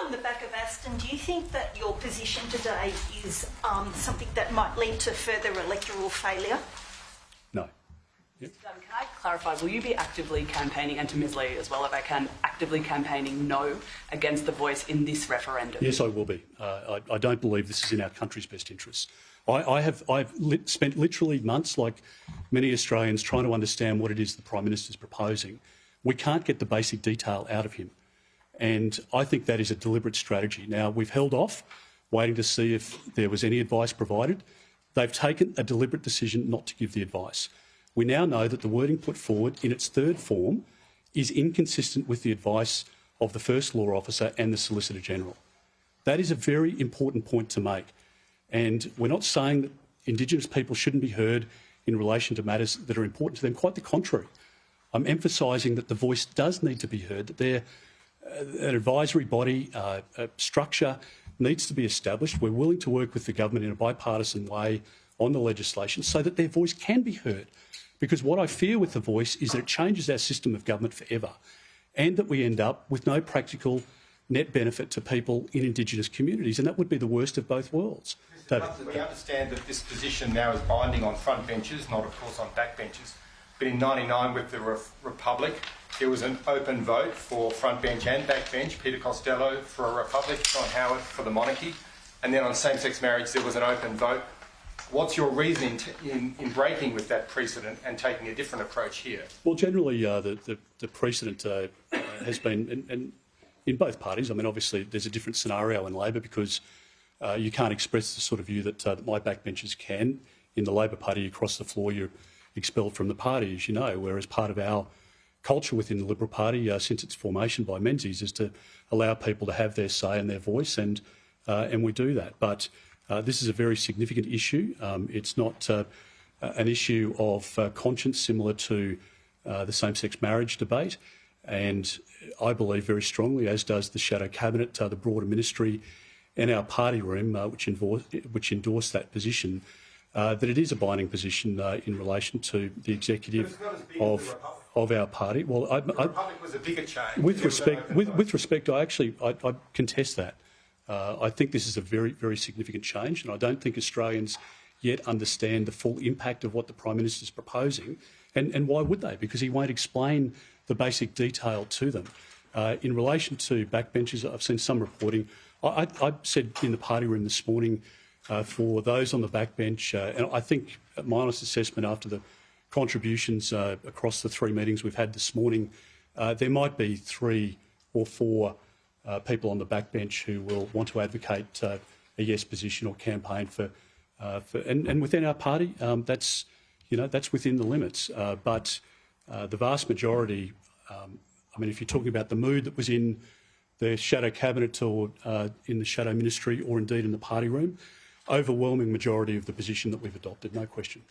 on the back of Aston, do you think that your position today is something that might lead to further electoral failure? No. Yep. Can I clarify, will you be actively campaigning, and to Ms Lee as well, if I can, actively campaigning no against the voice in this referendum? Yes, I will be. I don't believe this is in our country's best interests. I've spent literally months, like many Australians, trying to understand what it is the Prime Minister's proposing. We can't get the basic detail out of him. And I think that is a deliberate strategy. Now, we've held off, waiting to see if there was any advice provided. They've taken a deliberate decision not to give the advice. We now know that the wording put forward in its third form is inconsistent with the advice of the First Law Officer and the Solicitor General. That is a very important point to make. And we're not saying that Indigenous people shouldn't be heard in relation to matters that are important to them. Quite the contrary. I'm emphasising that the voice does need to be heard, that they're an advisory body, a structure needs to be established. We're willing to work with the government in a bipartisan way on the legislation so that their voice can be heard. Because what I fear with the voice is that it changes our system of government forever and that we end up with no practical net benefit to people in Indigenous communities, and that would be the worst of both worlds. We understand that this position now is binding on front benches, not of course on back benches. But in '99 with the Republic, there was an open vote for front bench and back bench. Peter Costello for a Republic, John Howard for the monarchy. And then on same-sex marriage, there was an open vote. What's your reasoning in breaking with that precedent and taking a different approach here? Well, generally, the precedent has been, and in both parties, I mean, obviously there's a different scenario in Labor because you can't express the sort of view that my backbenchers can. In the Labor Party, across the floor, you're expelled from the party, as you know, whereas part of our culture within the Liberal Party since its formation by Menzies is to allow people to have their say and their voice, and we do that. But this is a very significant issue. It's not an issue of conscience similar to the same-sex marriage debate, and I believe very strongly, as does the Shadow Cabinet, the broader ministry and our party room, which endorsed that position, that it is a binding position in relation to the executive of our party. Well, the Republic was a bigger change. With respect, I contest that. I think this is a very, very significant change, and I don't think Australians yet understand the full impact of what the Prime Minister is proposing. And why would they? Because he won't explain the basic detail to them. In relation to backbenchers, I've seen some reporting. I said in the party room this morning, for those on the backbench, and I think my honest assessment after the contributions across the three meetings we've had this morning, there might be 3 or 4 people on the backbench who will want to advocate a yes position or campaign for and within our party, that's within the limits. But the vast majority, I mean, if you're talking about the mood that was in the Shadow Cabinet or in the Shadow Ministry or indeed in the party room, overwhelming majority of the position that we've adopted, no question.